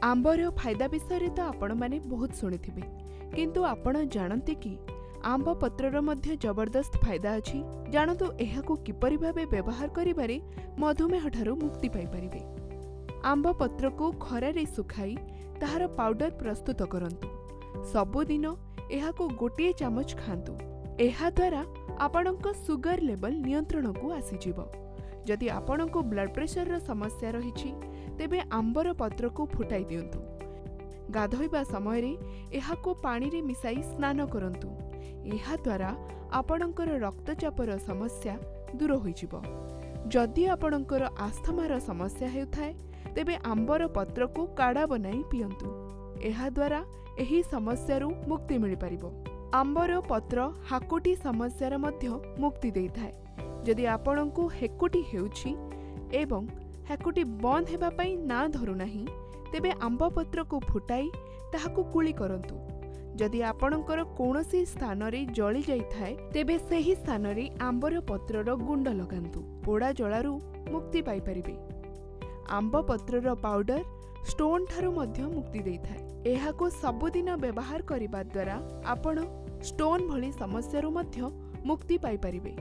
आंबर फायदा विषय तो आपण माने बहुत शुणिथिबे, किंतु आपण जानते कि आंब पत्रर मध्य जबरदस्त फायदा अछि। जानतु एहाकु किपरि भाबे व्यवहार करिबारे मधुमेह ठारू मुक्ति पाई परिबे। आंब पत्र को खरारे सुखाई ताहार पाउडर प्रस्तुत करंतु। सबुदिन एहाकु गोटे चामच खांतु। एहा द्वारा आपणक सुगर लेवल नियंत्रण को आसीजिवो। जदि आपणक ब्लड प्रेशर र समस्या रहिछि तेबे आंबर पत्र को फुटाई दियंतु। गाधोइबा समय रे एहाकु पानी रे मिसाई स्नान करंतु। एहा द्वारा आपणकर रक्तचापर समस्या दूर होइजिवो। जदि आपणकर आस्थमार समस्या हेउथाय तेबे आंबर पत्र को काढ़ा बनाई पियंतु। एहा द्वारा एही समस्या रु मुक्ति मिल परिबो। आंबर पत्र हाकुटी समस्या मध्य मुक्ति देइथाय। जदि आपणको हेकुटी हेउछि एवं हेकुटी बंद हेबा पई ना धरु नाही तेबे आंब पत्र को फुटाई ताहाकु कुली करंतु। जदि आपणकर कोनोसी स्थान रे जळी जाई थाए तेबे सेही स्थान रे आंबर पत्रर गुंड लगांतु। पोड़ा जळारु मुक्ति पाई परिबे। आंब पत्रर पाउडर स्टोन ठारू मध्य मुक्ति देइथाय। एहाको सबुदिन व्यवहार करिबा द्वारा आपण स्टोन भली समस्या रु मध्य मुक्ति पाई परिबे।